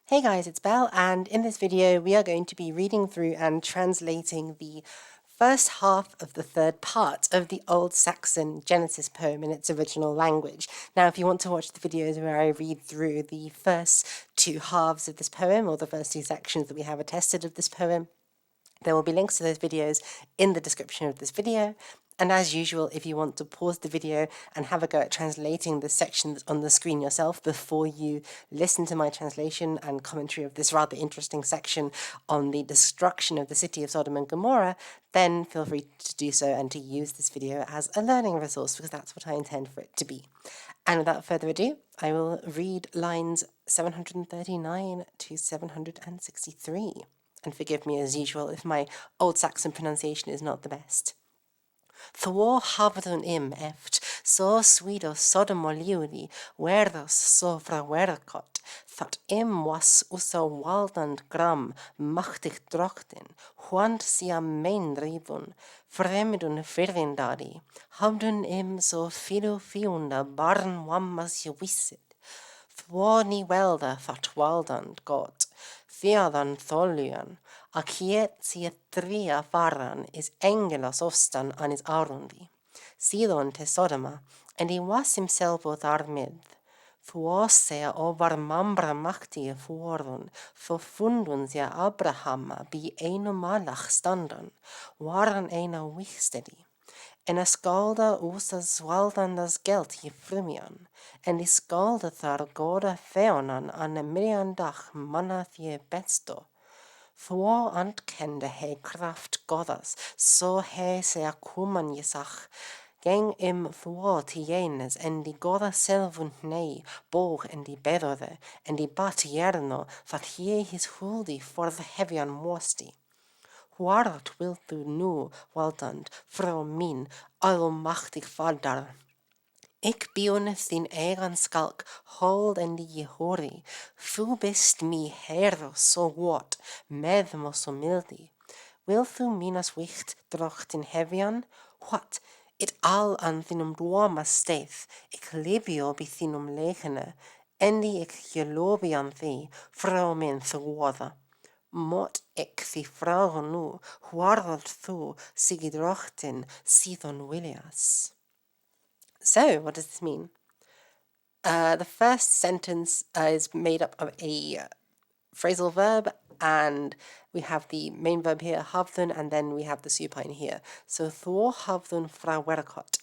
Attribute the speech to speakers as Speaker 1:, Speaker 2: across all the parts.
Speaker 1: Hey guys, it's Belle, and in this video we are going to be reading through and translating the first half of the third part of the Old Saxon Genesis poem in its original language. Now, if you want to watch the videos where I read through the first two halves of this poem, or the first two sections that we have attested of this poem, there will be links to those videos in the description of this video. And as usual, if you want to pause the video and have a go at translating the section that's on the screen yourself before you listen to my translation and commentary of this rather interesting section on the destruction of the city of Sodom and Gomorrah, then feel free to do so and to use this video as a learning resource, because that's what I intend for it to be. And without further ado, I will read lines 739 to 763. And forgive me as usual if my Old Saxon pronunciation is not the best. Thwo hafðun eft, so sweeto Sodom og liuri, verðos so fraverkot, that was usa waldand gram, machtig droktin, hwant sia meindrifun, fremdun fyrvindari, hafðun so fiunda barn wammas wissid, thwo ni welda that waldand got, Theadan tholian, akiet sia tria faran is engelos ofstan anis arundi. Sidon te Sodoma, and he was himself with armid. Thuosea over mambra machti fuorun, tho fundun sia Abrahama bi einu malach standan, waran eina wistedi. En a skalda usa swaldandas geld I frumian, en I skalda þar goda feonan an mirian dach manna þie besto. Þvå antkende he kraft godas, so he sea kuman jesach, geng þvå tienes en di goda selvund nei, bog en di bedode, en di bat jerno, that he his huldi for the heavian mosti. Hwarat wilt du nu, waldand, frau min, almachtig fadar? Ik bion din eigen skalk, hold en die hori, thu bist mi hero so wat, med mo so mildi. Wilt thu minas wicht drocht in heavian? What? It al an thinum duama steith, ik libio bi thinum legene, endi ik gelobi an thee, frau min thwada. Mot ik the frau nu, hwarald thu, sigidrochten, sidon Willias. So, what does this mean? The first sentence is made up of a phrasal verb, and we have the main verb here, hafðun, and then we have the supine here. So, thwo hafðun frawerkot.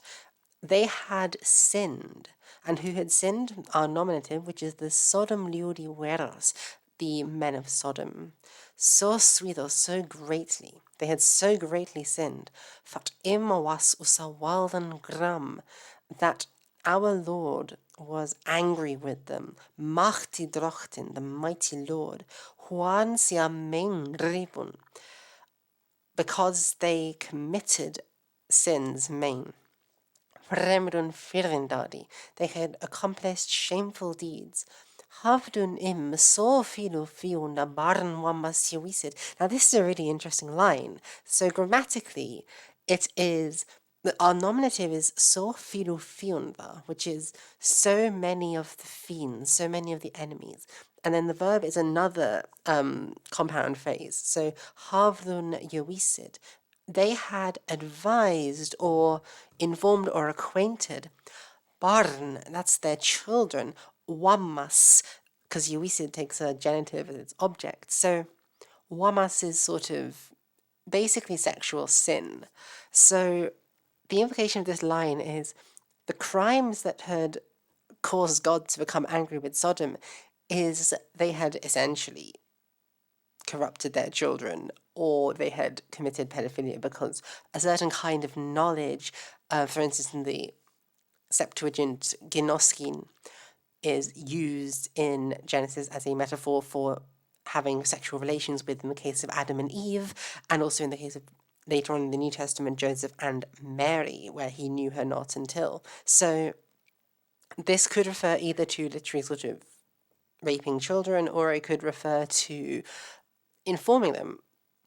Speaker 1: They had sinned. And who had sinned? Our nominative, which is the Sodom liuri weros, the men of Sodom. So sweeto, so greatly. They had so greatly sinned. That was usa waldan gram, that our Lord was angry with them. Machti drochten, the mighty Lord. Huan sia mein ribun, because they committed sins main. Fremdun firindadi, they had accomplished shameful deeds. Havdun so filu fiunda barn wammas wisid. Now this is a really interesting line. So grammatically, it is, our nominative is so filu fiunda, which is so many of the fiends, so many of the enemies. And then the verb is another compound phrase. So havdun wisid. They had advised or informed or acquainted barn, that's their children, wammas, because Yuisid takes a genitive as its object. So wammas is sort of basically sexual sin. So the implication of this line is the crimes that had caused God to become angry with Sodom is they had essentially corrupted their children, or they had committed pedophilia, because a certain kind of knowledge, for instance in the Septuagint, ginoskin, is used in Genesis as a metaphor for having sexual relations with, in the case of Adam and Eve, and also in the case of later on in the New Testament, Joseph and Mary, where he knew her not until. So this could refer either to literally sort of raping children, or it could refer to informing them,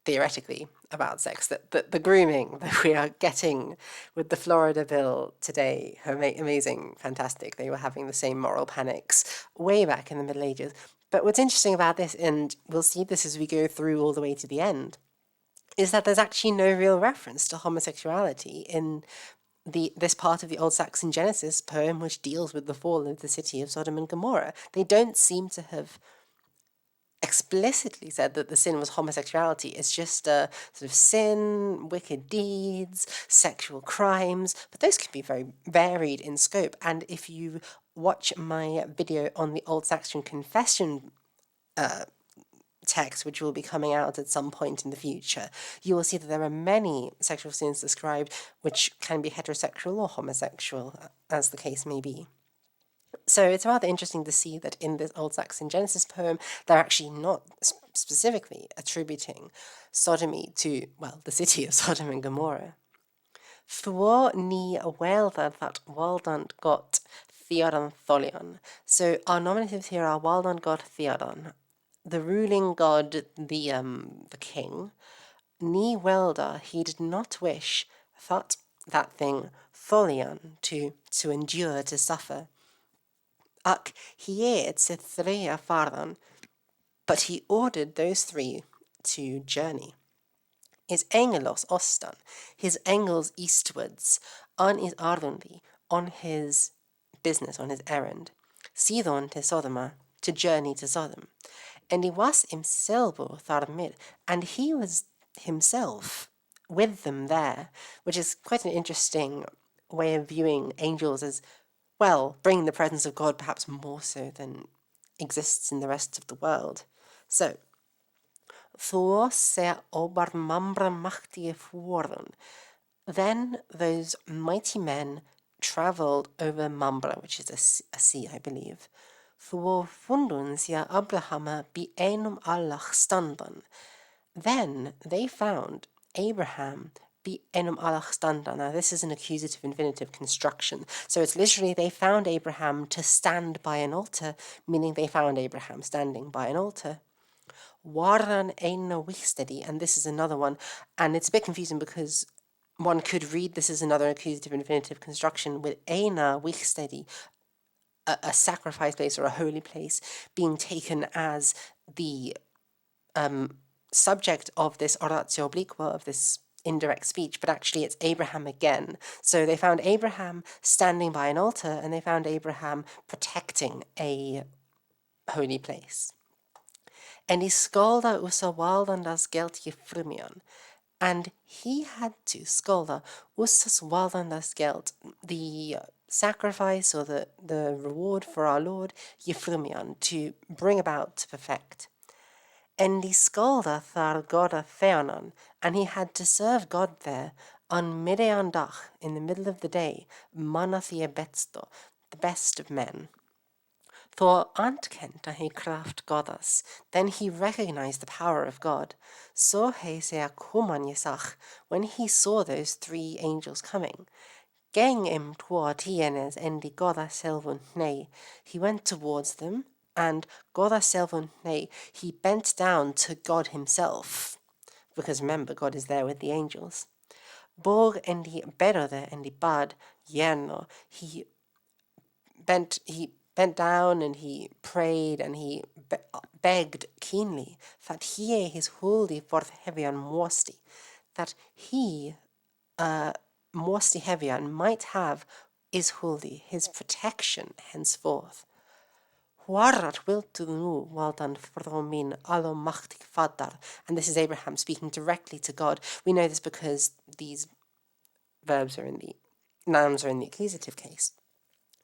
Speaker 1: theoretically, about sex. That the grooming that we are getting with the Florida bill today, amazing, fantastic. They were having the same moral panics way back in the Middle Ages. But what's interesting about this, and we'll see this as we go through all the way to the end, is that there's actually no real reference to homosexuality in this part of the Old Saxon Genesis poem, which deals with the fall of the city of Sodom and Gomorrah. They don't seem to have explicitly said that the sin was homosexuality. It's just a sort of sin, wicked deeds, sexual crimes, but those can be very varied in scope. And if you watch my video on the Old Saxon Confession text, which will be coming out at some point in the future, you will see that there are many sexual sins described which can be heterosexual or homosexual, as the case may be. So it's rather interesting to see that in this Old Saxon Genesis poem, they're actually not specifically attributing sodomy to, well, the city of Sodom and Gomorrah. Thwo ni welda that waldant got theodon tholion. So our nominatives here are waldant got theodon, the ruling god, the king. Ni welda, he did not wish that thing tholion, to endure, to suffer. Ac hied se threa fardan, but he ordered those three to journey. Is angelos ostan, his angles eastwards, on is ardundi, on his business, on his errand, sidon te Sodoma, to journey to Sodom. And he was himself tharmid, and he was himself with them there, which is quite an interesting way of viewing angels as, well, bringing the presence of God perhaps more so than exists in the rest of the world. So, then those mighty men travelled over Mambra, which is a sea, I believe. Then they found Abraham be enum alach standa. Now this is an accusative infinitive construction. So it's literally they found Abraham to stand by an altar, meaning they found Abraham standing by an altar. Waran eina wichstedi, and this is another one, and it's a bit confusing because one could read this as another accusative infinitive construction with eina wichstedi, a sacrifice place or a holy place, being taken as the subject of this oratio obliqua, of this indirect speech, but actually it's Abraham again. So they found Abraham standing by an altar, and they found Abraham protecting a holy place. And he skolda usa waldandas gelt gefrumion, and he had to skolda usas waldandas gelt, the sacrifice or the reward for our Lord, gefrumion, to bring about, to perfect. And he skolda thar goda theonon, and he had to serve God there on midean dach, in the middle of the day, manathia betsto, the best of men. Thor antkenta he kraft godas, then he recognized the power of God. So he se akuman yesach, when he saw those three angels coming. Geng im tua tienes endi goda selvun nei, he went towards them, and goda selvun nei, he bent down to God himself, because remember, God is there with the angels. Borg endi berode endi bad yerno, he bent down and he prayed and he begged keenly that he his holy forth heavian mosti, that he mosti heavian might have is holy, his protection henceforth. Huarat wilt nu waldan fromin allo machtig fadar, and this is Abraham speaking directly to God. We know this because these nouns are in the accusative case.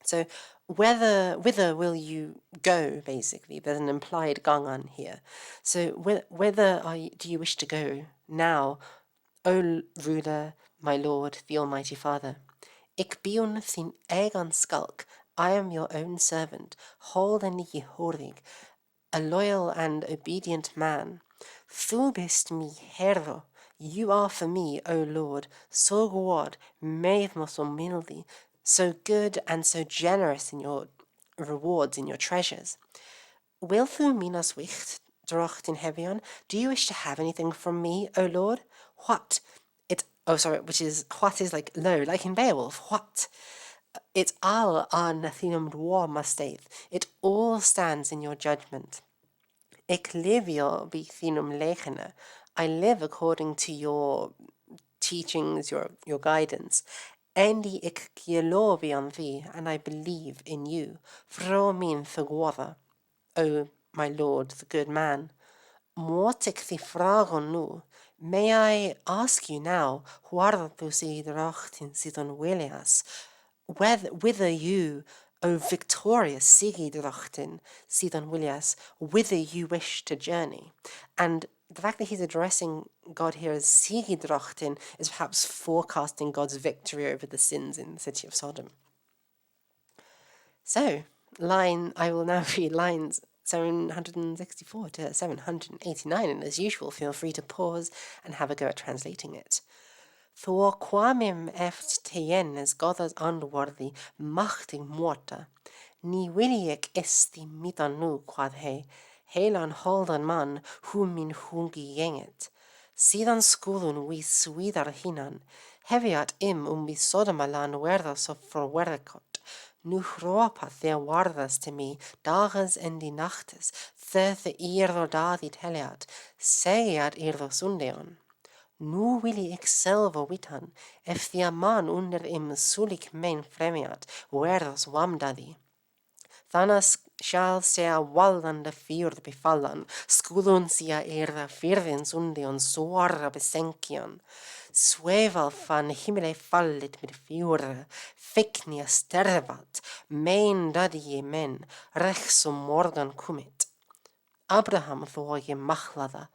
Speaker 1: So whither will you go, basically? There's an implied gangan here. So whither do you wish to go now, O ruler, my Lord, the Almighty Father? Ik bion sin egan skulk, I am your own servant, holden yehorig, a loyal and obedient man. Thu bist mi herro, you are for me, O Lord, so god, meithmos omildi, so good and so generous in your rewards, in your treasures. Wil thu minas wicht, drocht in heavion, do you wish to have anything from me, O Lord? What? Which is, what is like low, like in Beowulf, what? It's al an thinum dwar mustaith, it all stands in your judgment. Ik livio bi thinum legene. I live according to your teachings, your guidance. Endi ik gelovi an thee, and I believe in you. Fro min thegwotha, O my Lord, the good man. Motik the fragon nu. May I ask you now, whether tu si drachtin sidon Willias, whither you, O victorious Sigi drachtin sidon Willias, whither you wish to journey? And the fact that he's addressing God here as Sigi drachtin is perhaps forecasting God's victory over the sins in the city of Sodom. So, I will now read lines 764 to 789, and as usual, feel free to pause and have a go at translating it. Thor quamim eft teien as God's unworthy, machtig morta, ni williek esti mitan nu quad he, helan holdan man, hum min hungi jenget. Sidan skulun vi svidar hinan, heviat vi sodamalan werdas of for werkot, nu hropa their wardas to me, dagas en die nachtes, thirthe irdo dadit heliat, segiat irdo sundeon. Nu willi ik selvo witan, ef thea man under sulik mein fremiat, werdas wamdadi. Thanas shall sea waldan de fjord befallan, skulun sia firden sundion soara besenkian. Sweval van himmele fallit med fjorde, fiknia stervat, mein dadie men, rechsum morgan kumit. Abraham thoi machlada,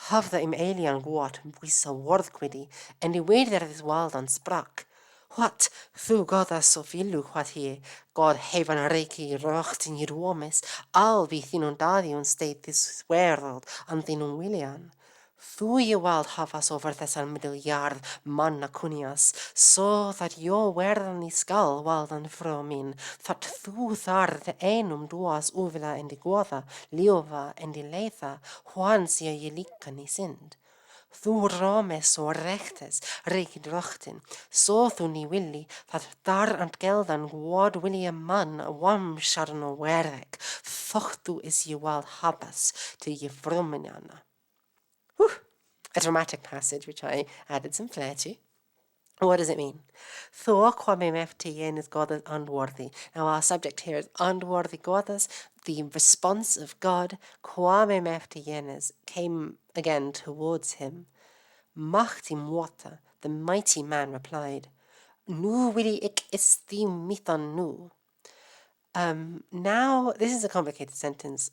Speaker 1: hafða alien god vissa worðkvidi, en í weidir this waldan sprak. What, thu godas so villu what he, God hevan reiki rochtin i ruomes, al vi thinun dadion state this world, an thinun willian. Thu je wald havas over thessal miljard manna kunias, so that jo werden I skal waldan fromin, that thu thar the enum duas uvila en di goða, liova en di leitha, juan sia je likan I sind. Thu rames og rechtes, reiki drochtin, so thu ni willi, that dar ant geldan wad willi a man, wam sharno werek, thochtu is je wald habas to je vrominana. A dramatic passage which I added some flair to. What does it mean? Thor quamem ftien is God is unworthy. Now our subject here is unworthy goddess. The response of God, quamem ftien, came again towards him. Machti muata, the mighty man replied, Nu willi ik isti mitan nu. Now, this is a complicated sentence.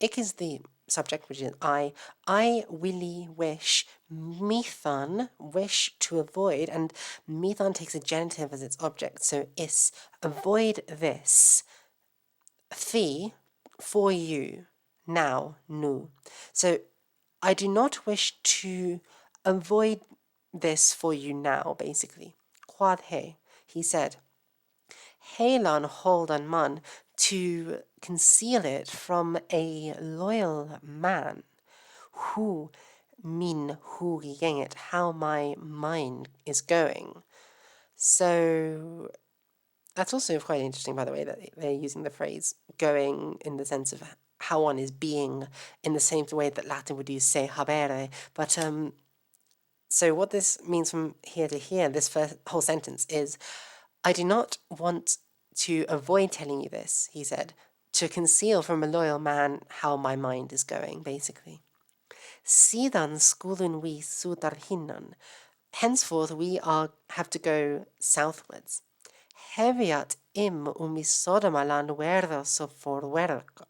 Speaker 1: Ik is the subject, which is I. I willy wish, mithan, wish to avoid, and mithan takes a genitive as its object, so is, avoid this. Thi, for you, now, nu. So, I do not wish to avoid this for you now, basically. Quad he said. Helan holdan man, to conceal it from a loyal man. Who min hu it, how my mind is going. So that's also quite interesting, by the way, that they're using the phrase going in the sense of how one is being, in the same way that Latin would use se habere. But so what this means from here to here, this first whole sentence is, I do not want to avoid telling you this, he said, to conceal from a loyal man how my mind is going, basically. Sidan skulun vi sudar hinnan. Henceforth we have to go southwards. Heviat Sodomaland werdos for werkot.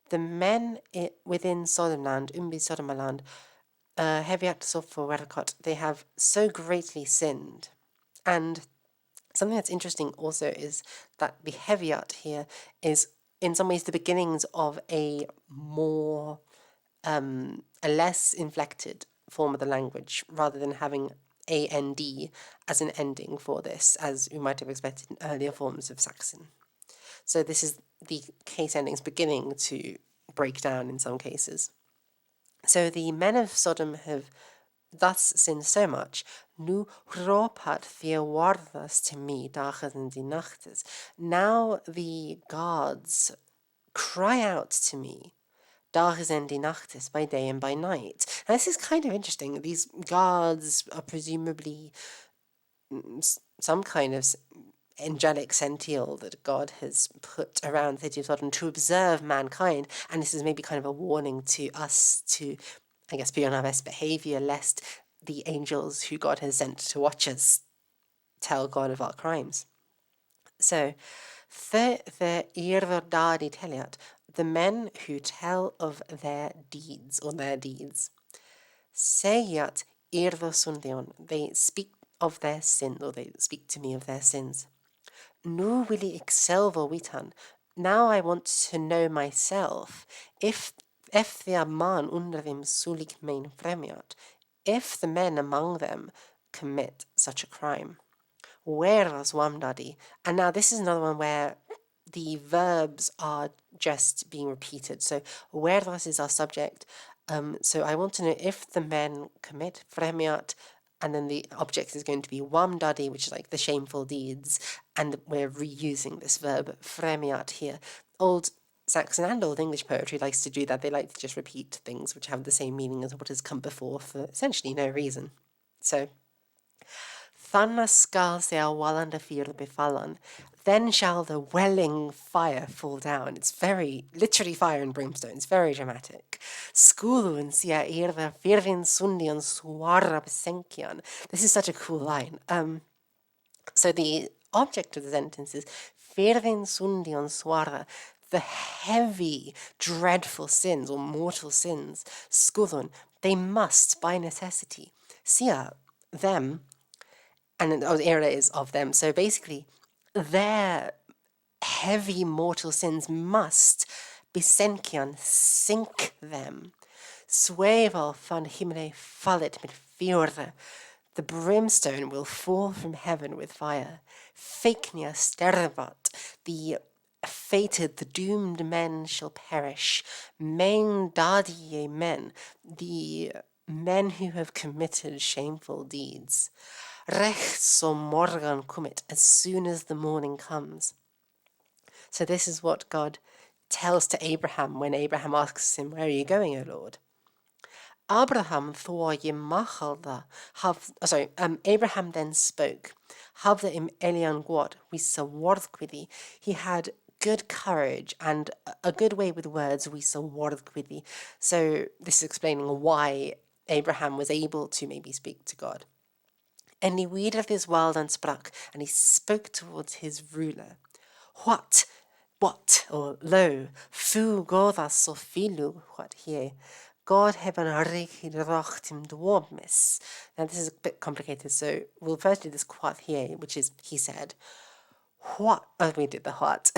Speaker 1: The men within Sodomland, Sodomaland, heviat for werkot, they have so greatly sinned. And something that's interesting also is that the heviat here is in some ways the beginnings of a less inflected form of the language, rather than having and as an ending for this, as we might have expected in earlier forms of Saxon. So this is the case endings beginning to break down in some cases. So the men of Sodom have thus sinned so much. Nu ropat theowardas to me dagas and die nachtes. Now the gods cry out to me. dags en die nachtes, by day and by night. Now, this is kind of interesting. These gods are presumably some kind of angelic sential that God has put around the city of Sodom to observe mankind. And this is maybe kind of a warning to us to, I guess, be on our best behavior, lest the angels who God has sent to watch us tell God of our crimes. So, the Irverdadi Teliat, the men who tell of their deeds or their deeds. Seyat Irvosundion, they speak of their sin, or they speak to me of their sins. Nu willi ik selvo witan. Now I want to know myself. If the man under them sulik mein fremiat, if the men among them commit such a crime. Where was Wamdadi? And now this is another one where the verbs are just being repeated. So where was is our subject. So I want to know if the men commit fremiat, and then the object is going to be wamdadi, which is like the shameful deeds, and we're reusing this verb fremiat here. Old Saxon and Old English poetry likes to do that. They like to just repeat things which have the same meaning as what has come before for essentially no reason. So Thanna skal sea wallanda fyr befallen. Then shall the welling fire fall down. It's very, literally fire and brimstone. It's very dramatic. Skulu sia irda firvin sundian suara besenkian. This is such a cool line. So the object of the sentence is firvin sundian suara. The heavy, dreadful sins or mortal sins, skudun, they must by necessity. Sia, them, and the era is of them. So basically, their heavy mortal sins must besenkian sink them. Swevel van himne fallet mit fjorde. The brimstone will fall from heaven with fire. Faknia stervat. The fated, the doomed men shall perish. Men dadie men. The men who have committed shameful deeds. Recht som morgen commit, as soon as the morning comes. So this is what God tells to Abraham when Abraham asks him, where are you going, O Lord? Abraham Abraham then spoke. Havda im Elian God, we sawarthquidi. He had good courage and a good way with words, we sawarthquidi. So this is explaining why Abraham was able to maybe speak to God. And he weeded his world and sprak, and he spoke towards his ruler. What, or lo, fu godas so filu, what here? God heaven arikid rochtim dwarmis. Now this is a bit complicated, so we'll first do this quath here, which is, he said, what, we did the what,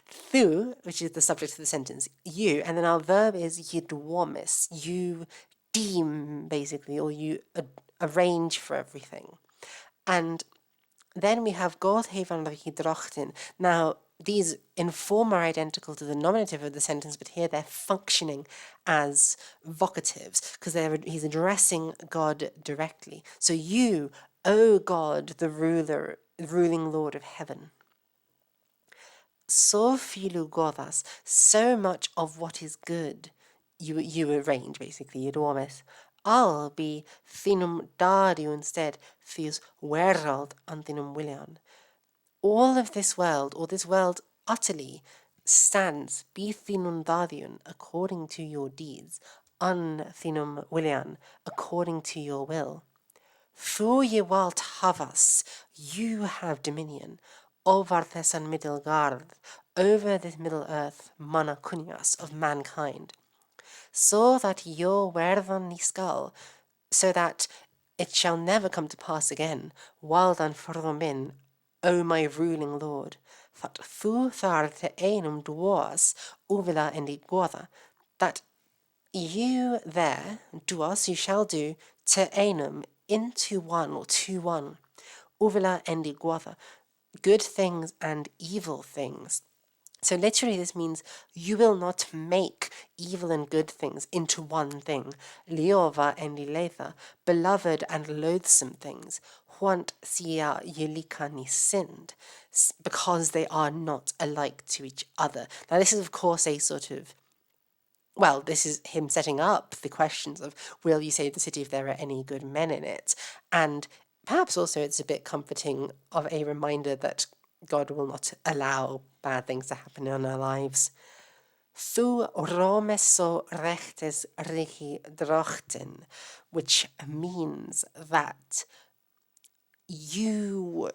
Speaker 1: thu, which is the subject of the sentence, you, and then our verb is yidwarmis, you deem, basically, or you arrange for everything. And then we have God hevan hydrochten. Now, these in form are identical to the nominative of the sentence, but here they're functioning as vocatives because he's addressing God directly. So you, O God, the ruling Lord of heaven. So filu godas, so much of what is good, you arrange basically, you dormes. I'll be thinum dadiu instead, thus wereld antinum willian. All of this world, or this world utterly, stands be thinum dadiun according to your deeds, un thinum willian according to your will. Fu ye walt havas, you have dominion, over this and middle guard, over this middle earth, mana kunias of mankind, so that your wervan niskal, so that it shall never come to pass again, waldan formin, O my ruling Lord, that thu thar te enum duas uvila endi guada, that you there, duas, you shall do, te enum, into one or to one, uvila endi guada, good things and evil things. So literally this means you will not make evil and good things into one thing. Liova and liletha, beloved and loathsome things. Huant sia yelika ni sinned, because they are not alike to each other. Now this is of course a sort of well, this is him setting up the questions of, will you save the city if there are any good men in it? And perhaps also it's a bit comforting of a reminder that God will not allow bad things to happen in our lives. Thu romeso rechtes richi drochten, which means that you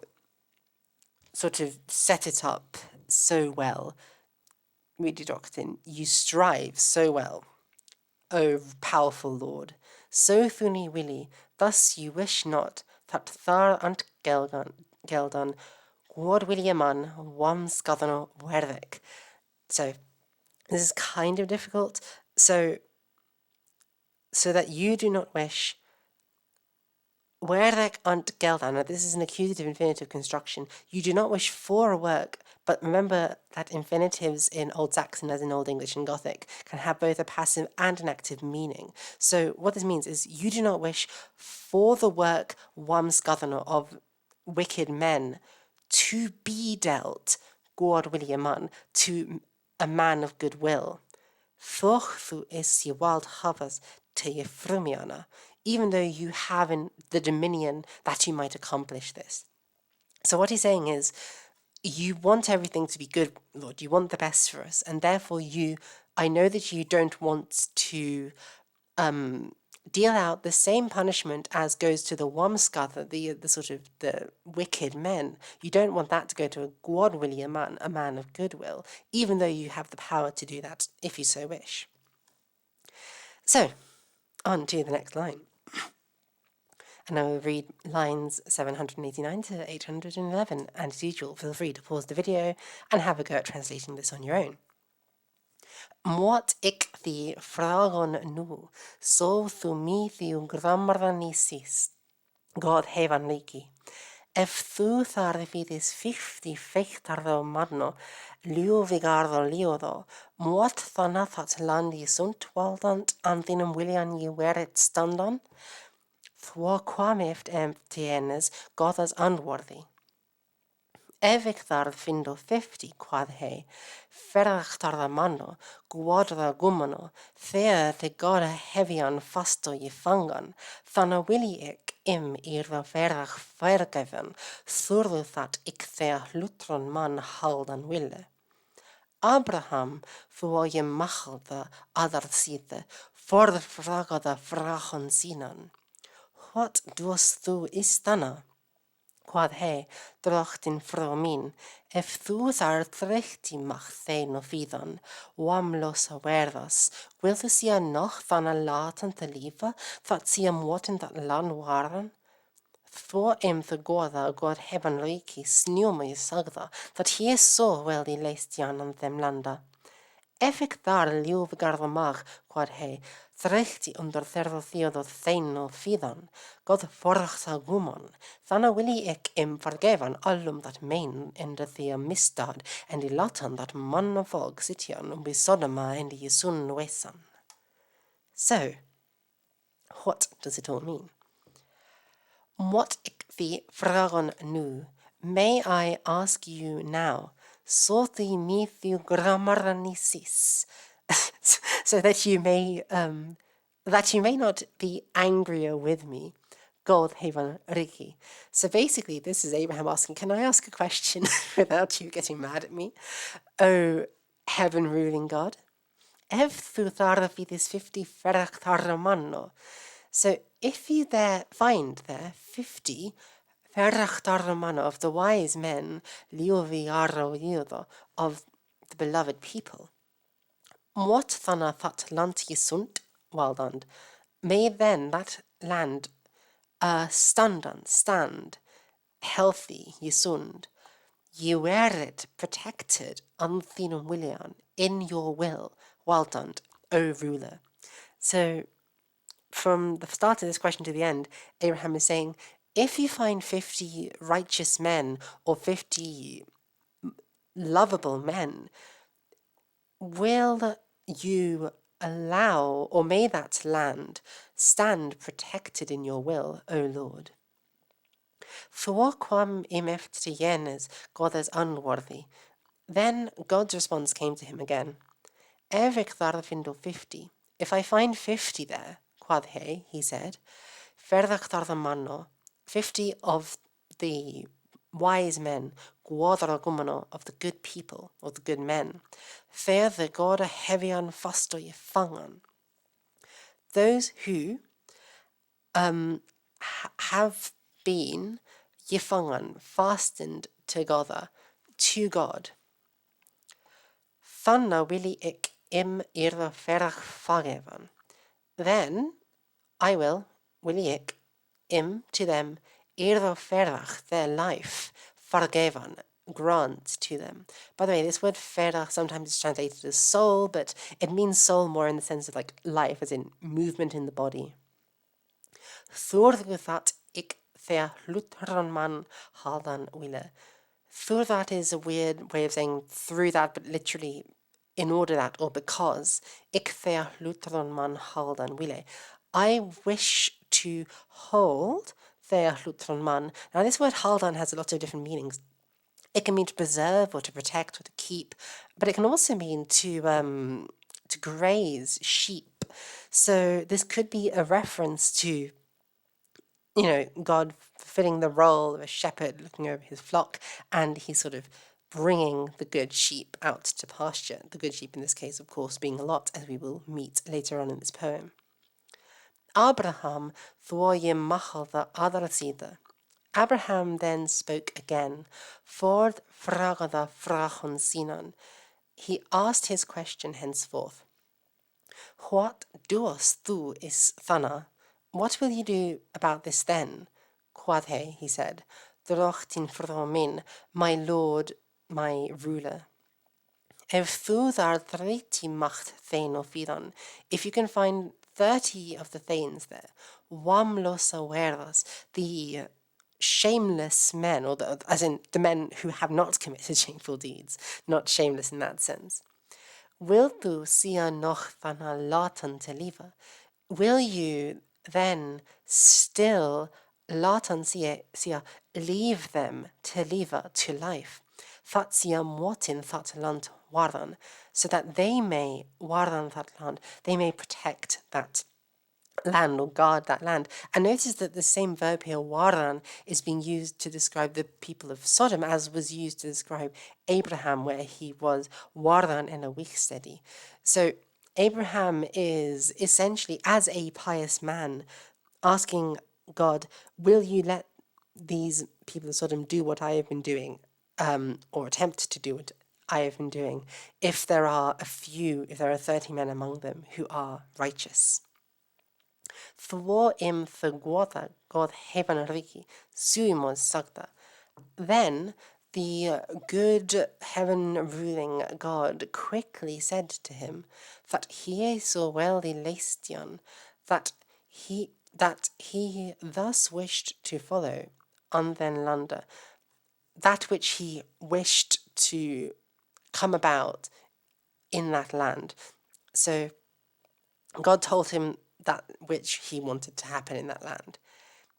Speaker 1: sort of set it up so well. You strive so well, O powerful Lord. So thuni willi, thus you wish not, that thar ant geldan, gwod Williaman, wam skadano wervik. So this is kind of difficult. So that you do not wish, wervik ant geldan. Now this is an accusative infinitive construction. You do not wish for a work, but remember that infinitives in Old Saxon, as in Old English and Gothic, can have both a passive and an active meaning. So what this means is you do not wish for the work wamsgadano of wicked men to be dealt, God Williaman, to a man of goodwill. Thoch thu is ye wild havas te ye frumiana, even though you have in the dominion that you might accomplish this. So what he's saying is, you want everything to be good, Lord. You want the best for us, and therefore I know that you don't want to deal out the same punishment as goes to the wamskatha, the sort of the wicked men. You don't want that to go to a gwadwili, a man of goodwill, even though you have the power to do that if you so wish. So, on to the next line. And I will read lines 789 to 811, and as usual, feel free to pause the video and have a go at translating this on your own. Mwat ik the fragon nu, so thu mi thiu grammaranisis, God hevan liki. If thu thar vidis 50 fechtardo madno, liuvigardo liodo, mwat thanathat landi sunt waldant anthinum William ye werit standon? Thwa kwameft emptienes God as unworthy. Evik thar findo 50, quad he, ferach tarda mano, guadra gumano, thea the goda heavian fasto ye fangan, thana willi ik im irda ferach vergeven, thurdu that ik thea lutron man haldan wille. Abraham thua je machalda adar site, for the fragada frachon sinan. What does thu istana? Quad he, drochtin fromin, if thu thar trechti mach thein of idan, wam los awerdas, will thu sia noch than a latan te liva, that sia moten dat lan waren? Thor the goda God heaven reiki snuma je sagda, that he is so well die leist jan an them landa. Efik daar liuv garda mag, quad he, trechti under therdo theodot thein no fidan, God forchta gumon, thana willi ik im vergevan allum dat mein in de thea mistad, and die latan dat man of og sitian be Sodoma and die sun wesan. So, what does it all mean? What ik the fragon nu, may I ask you now, sothi mi thiu grammaranisis, so that you may not be angrier with me, God hevan riki. So basically, this is Abraham asking, can I ask a question without you getting mad at me? Oh, heaven ruling God, ev thu thara vidis 50 ferach tharamanno. So if you there find there 50 ferach tharamanno of the wise men, liuvi arro yudo, of the beloved people, what thana that land sunt waldand, may then that land stand, healthy, yesund, you wear it protected, anthinum William, in your will, waldand, O ruler. So from the start of this question to the end, Abraham is saying, if you find 50 righteous men or 50 lovable men, will you allow, or may that land stand protected in your will, O Lord? For quam imeftiyenes God is unworthy. Then God's response came to him again. Evik thar findle 50. If I find 50 there, quad he said, Ferdach thar the manno, 50 of the wise men, guadra gumano, of the good people, or the good men, there the goda hevian fasto ye fangan. Those who have been yifangan, fastened together to God. Thanna willi ik im irra ferach fagevan. Then I will, willi ik, im to them, irra ferach, their life, fargevan, grant to them. By the way, this word ferach sometimes is translated as soul, but it means soul more in the sense of like life, as in movement in the body. Thurgat ik their lutranman haldan wille. Through that is a weird way of saying through that, but literally in order that or because. Ik their lutranman haldan wille. I wish to hold their lutranman. Now this word haldan has a lot of different meanings. It can mean to preserve or to protect or to keep, but it can also mean to graze sheep. So this could be a reference to, God fulfilling the role of a shepherd looking over his flock, and he's sort of bringing the good sheep out to pasture. The good sheep in this case, of course, being a lot, as we will meet later on in this poem. Abraham thwoyim machal the adrasida. Abraham then spoke again. Ford fragada frachon sinan. He asked his question henceforth. What doest thou is thana? What will you do about this then? Quadhe, he said, Drochtin fromin, my lord, my ruler. If thou thar 30 macht thain of Iran, if you can find 30 of the thains there, wamlos aweras, the shameless men, or as in the men who have not committed shameful deeds, not shameless in that sense. Wilt thou sia noch thana latan te liva? Will you then still latan sia leave them to liva, to life? That sia motin that land wardan, so that they may wardan that land, they may protect that land or guard that land. And notice that the same verb here, waran, is being used to describe the people of Sodom as was used to describe Abraham, where he was waran in a wichstedi. So Abraham is essentially, as a pious man, asking God, will you let these people of Sodom do what I have been doing, or attempt to do what I have been doing, if there are 30 men among them who are righteous. Thwo im thegwotha God heaven riki suimos sagta. Then the good heaven ruling God quickly said to him that he so well the Leistian that he thus wished to follow on then landa, that which he wished to come about in that land. So God told him that which he wanted to happen in that land.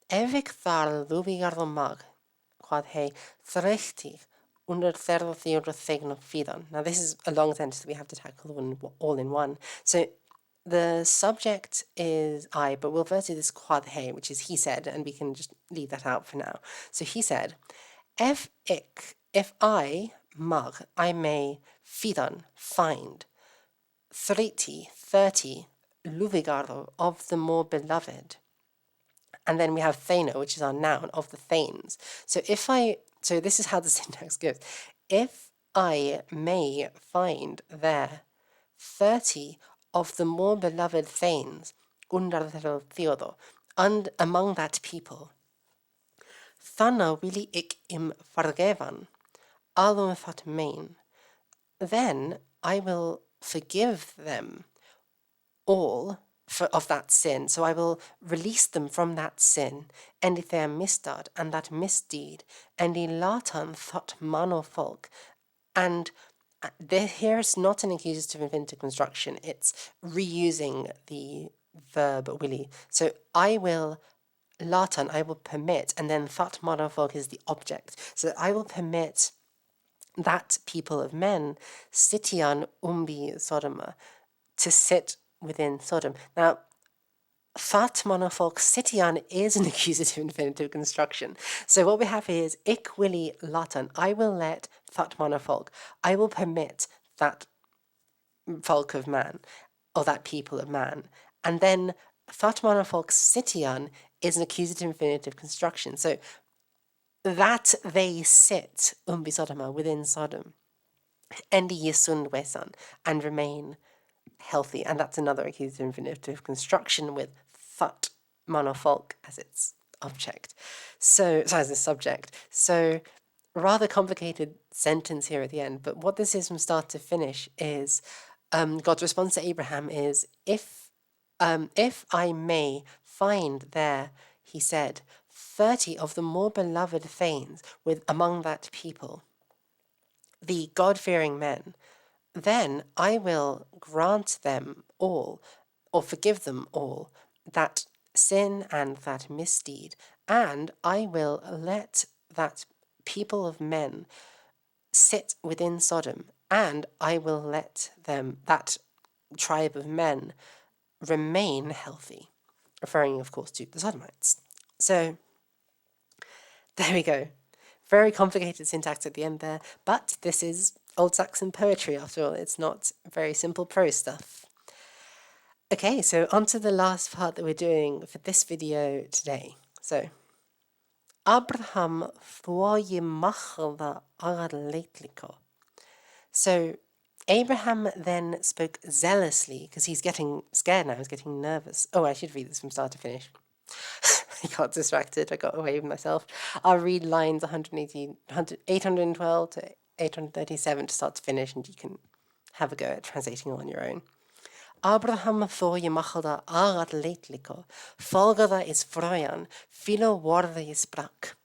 Speaker 1: Evik thar luvigar mag, quad he threchtig under fidan. Now this is a long sentence that we have to tackle all in one. So the subject is I, but we'll refer to this quad he, which is he said, and we can just leave that out for now. So he said, if I mag, I may fidan, find, 30, luvigardo, of the more beloved. And then we have thano, which is our noun, of the thanes. So this is how the syntax goes. If I may find there 30 of the more beloved thanes, undar theodo, and among that people, thana willi ik im fargevan, alum that main, then I will forgive them all of that sin. So I will release them from that sin, and if their misdad and that misdeed, and I latan thot mano folk, and here is not an accusative inventive construction, it's reusing the verb willi. So I will latan, I will permit, and then thot mano folk is the object. So I will permit that people of men, sitian umbi Sodoma, to sit within Sodom. Now, that monofolk sitian is an accusative infinitive construction. So what we have here is ik willi latan. I will let that monofolk. I will permit that folk of man, or that people of man. And then that monofolk sitian is an accusative infinitive construction. So that they sit umbi Sodoma, within Sodom, endi yisund wesan, and remain healthy. And that's another accusative infinitive construction with thut monofolk as its object. So as a subject. So rather complicated sentence here at the end, but what this is from start to finish is God's response to Abraham is, if I may find there, he said, 30 of the more beloved thanes with among that people, the God-fearing men, then I will grant them all, or forgive them all, that sin and that misdeed, and I will let that people of men sit within Sodom, and I will let them, that tribe of men, remain healthy, referring, of course, to the Sodomites. So, there we go. Very complicated syntax at the end there, but this is Old Saxon poetry after all. It's not very simple prose stuff. Okay, so on to the last part that we're doing for this video today. So, Abraham So, Abraham then spoke zealously, because he's getting scared now, he's getting nervous. Oh, I should read this from start to finish. I got distracted, I got away with myself. I'll read lines 812 to 837 to start to finish, and you can have a go at translating on your own. Abraham thó je machada agad leitliko, folgada is vroian, filo warda is brak.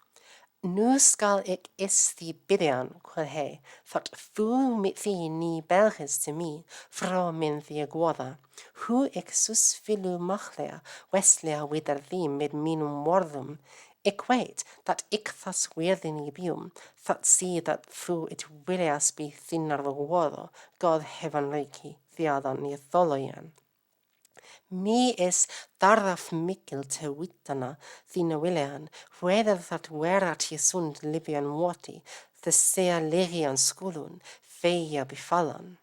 Speaker 1: Nu skal ik is die bidjan, quod he, thot fu mit thee ni belges te mi, vro min thee guada, hu ik sus filu machlea, westlea widder thee mid minum wordum, ik weet dat ik thus weerdin ibium, thot see that fu it willias be thinner the wado, God heaven reiki, theadan ni tholoian. Mi is darraf mikil te wittana thina willian, whether that werat jesund libian wati, the sea legian skulun, feia befallan.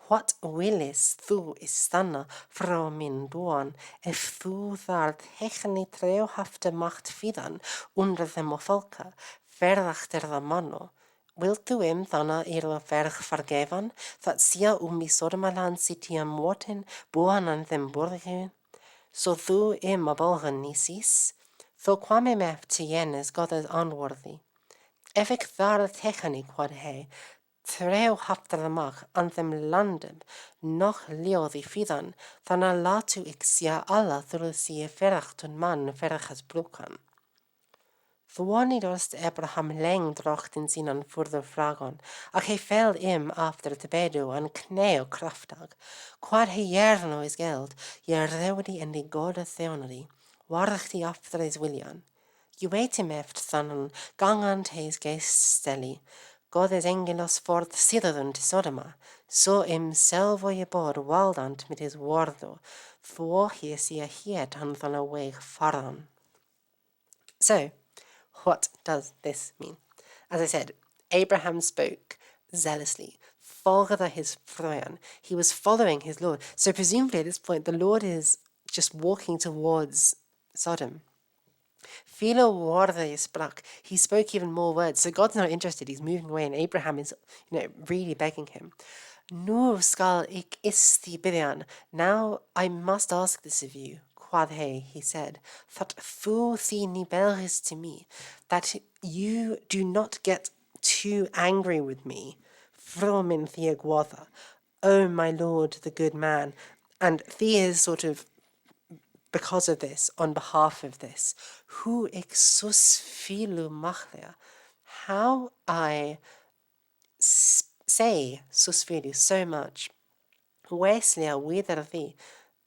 Speaker 1: What willis thu is stanna fra min duan, if thu thart hechni treuhafte macht fidan under the mofolka, verdachter the mano, wilt du thana ilo verg vergeven, that sia mi Sodomalan sitiam woten, buan an them burgen? So thu abolgen nisis? Tho quame mef tienes God is unworthy. Efik thar techani quod he, treuhafter the mach an them landem, noch leo the fidan, thana latu ixia alla thulusie verachtun man verachas brukan. Thwani dorst Abraham leng drochten sinan further fragon, ach he fell after te bedu an kneo kraftag, quad he jerno is geld, jerreudi en die gode theonory, warch die after is willian. You wait him eft thanon, gangant his geest stelli, God is engelos fort sidadun to Sodoma, so selvo je bod waldant mit his wardo, thwo he sia hiet an thana weg faran. So, what does this mean? As I said, Abraham spoke zealously. Folgada his froyan. He was following his Lord. So presumably at this point, the Lord is just walking towards Sodom. Philo warda sprak. He spoke even more words. So God's not interested. He's moving away, and Abraham is, really begging him. Nu skal ik isti bidyan. Now I must ask this of you. Quod he said, that fu thi ni belgis to me, that you do not get too angry with me. Vromin thea guotha. Oh, my Lord, the good man. And Thea is sort of because of this, on behalf of this. Hu exus filu machlea. How I say sus filu so much. Weslea wither thee.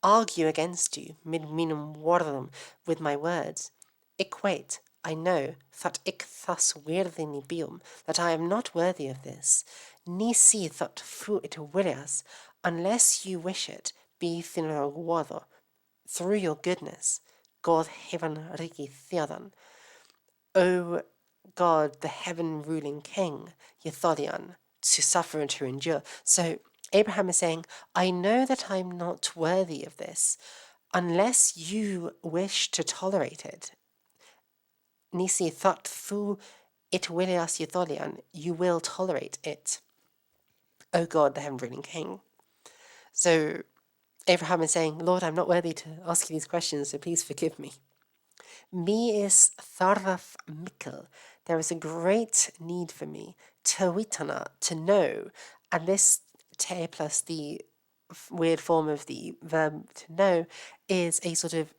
Speaker 1: Argue against you, mid minum wordum, with my words. Equate, I know that ik thus worthy ni bium, that I am not worthy of this, ni si that fu it willias, unless you wish it, be thinner through your goodness, God heaven rigi theodan, O God, the heaven ruling king, Yethodian, to suffer and to endure. So Abraham is saying, I know that I'm not worthy of this, unless you wish to tolerate it. Nisi thought thu it willias Yethodian, you will tolerate it. O God, the heaven ruling king. So Abraham is saying, Lord, I'm not worthy to ask you these questions, so please forgive me. Me is tharaf mikkel. There is a great need for me, tawitana, to know. And this te plus the weird form of the verb to know is a sort of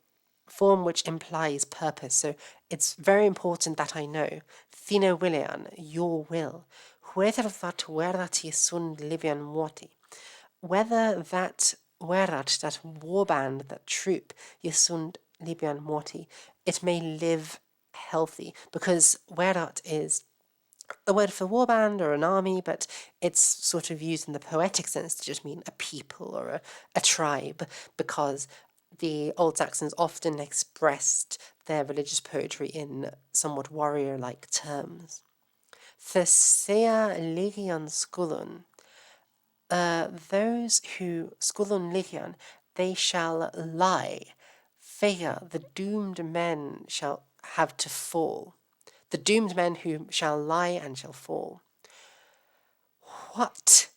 Speaker 1: form which implies purpose. So it's very important that I know. Thino willian, your will. Whether that werati sun libian morti. Whether that werat, that warband, that troop, yesund libian morti, it may live healthy, because werat is a word for warband or an army, but it's sort of used in the poetic sense to just mean a people or a tribe, because the Old Saxons often expressed their religious poetry in somewhat warrior-like terms. Thesea legion skulun. Those who skulun legion, they shall lie. Feia, the doomed men shall have to fall. The doomed men who shall lie and shall fall. What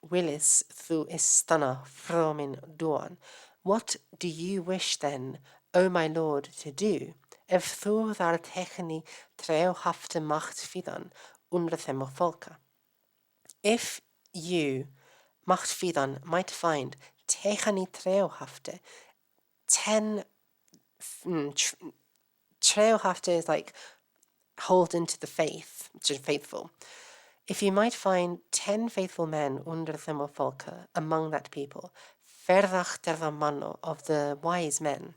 Speaker 1: willis thu istana fromin duan? What do you wish then, O my Lord, to do? If thu thar techni treo hafte macht fidan under them volka. If you, macht fidan, might find techni treo hafte, 10 treo hafte is like hold into the faith, which is faithful. If you might find 10 faithful men under them of Volca among that people, ferrach der mano of the wise men,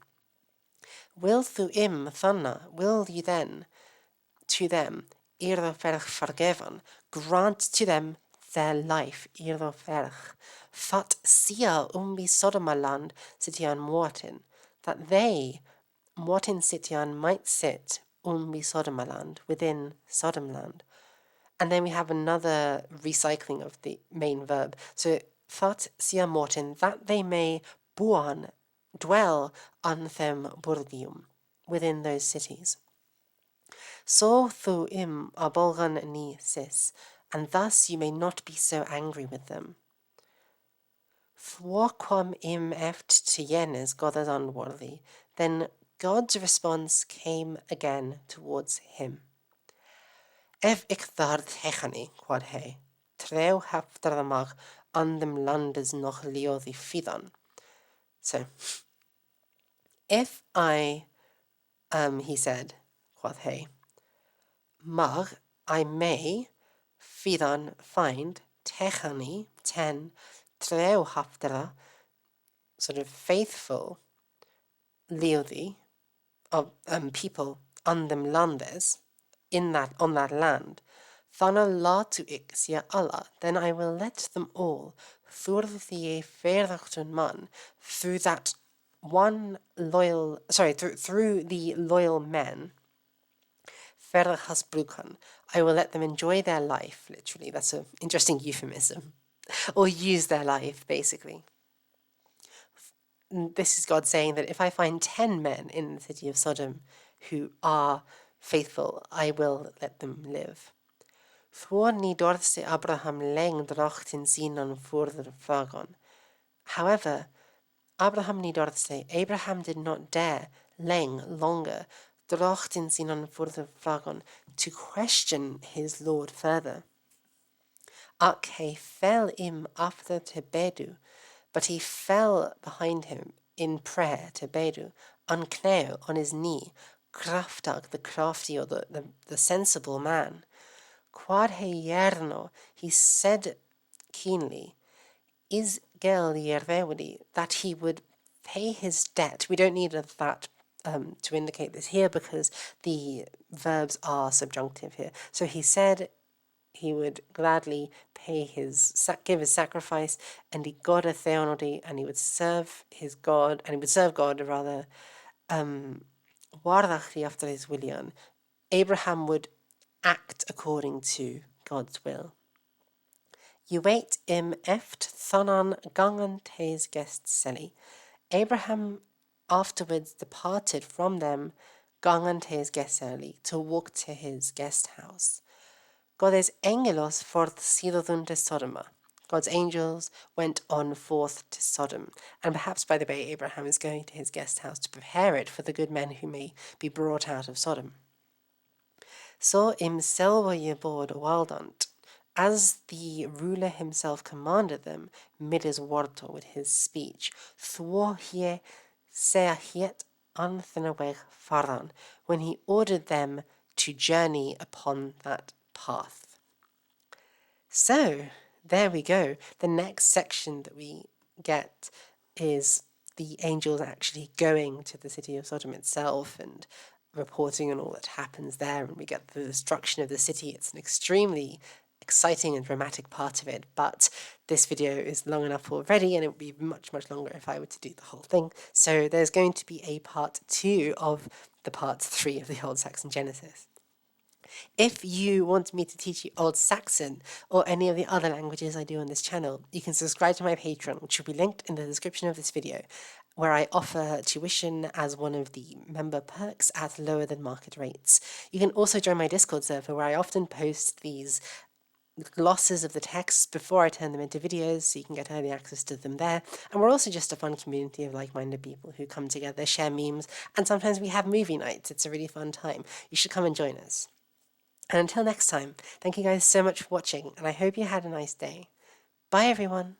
Speaker 1: will thu im thanna, will you then to them, irdo ferch forgiven, grant to them their life, irdo ferch, fat sia umbi Sodomaland sitian mortin, that they, mortin sitian, might sit umbi Sodomaland, within Sodomland. And then we have another recycling of the main verb. So, fat sia mortin, that they may buan, dwell an them burgium, within those cities. So thu im abolgan ni sis, and thus you may not be so angry with them. Thwoquam im eft to yenes God is unworthy, then God's response came again towards him. Ef ik thar techani, quod he, treu haftaramag andem landes noch liodhi fidan. So, if I, he said, quoth he, mag, I may, fidan, find, techani, 10, treu haftara, sort of faithful, liodhi, of people, andem landes, on that land, thana la tu ik sia Allah, then I will let them all, through the man, through that one loyal, through the loyal men, Ferhasbrukan, I will let them enjoy their life, literally, that's an interesting euphemism, or use their life, basically. This is God saying that if I find 10 men in the city of Sodom who are faithful, I will let them live. Abraham leng drochtin sinan further fagon. However, Abraham did not dare, longer, drochtin sinan further fagon, to question his Lord further. Ak he fell im after to Bedu, but he fell behind him in prayer to Bedu, on kneo, on his knee, kraftag, the crafty or the sensible man. Quad he yerno, he said keenly, is gel yervewdi, that he would pay his debt. We don't need that to indicate this here because the verbs are subjunctive here. So he said he would gladly give his sacrifice, and he got a theonody, and he would serve his God, and he would serve God rather. Wardach after his willian. Abraham would act according to God's will. You wait im eft thonan gangan tes gest seli. Abraham afterwards departed from them gangan tes geseli to walk to his guest house. Godes angelos forth to Sodoma. God's angels went on forth to Sodom. And perhaps, by the way, Abraham is going to his guest house to prepare it for the good men who may be brought out of Sodom. So im selva ye bod waldant. As the ruler himself commanded them, mid his warto with his speech, thwo hie seahiet anthenaweg fardan, when he ordered them to journey upon that path. So, there we go. The next section that we get is the angels actually going to the city of Sodom itself and reporting on all that happens there, and we get the destruction of the city. It's an extremely exciting and dramatic part of it, but this video is long enough already, and it would be much, much longer if I were to do the whole thing. So there's going to be a part 2 of the part 3 of the Old Saxon Genesis. If you want me to teach you Old Saxon or any of the other languages I do on this channel, you can subscribe to my Patreon, which will be linked in the description of this video, where I offer tuition as one of the member perks at lower than market rates. You can also join my Discord server, where I often post these glosses of the texts before I turn them into videos, so you can get early access to them there. And we're also just a fun community of like-minded people who come together, share memes, and sometimes we have movie nights. It's a really fun time. You should come and join us. And until next time, thank you guys so much for watching, and I hope you had a nice day. Bye, everyone.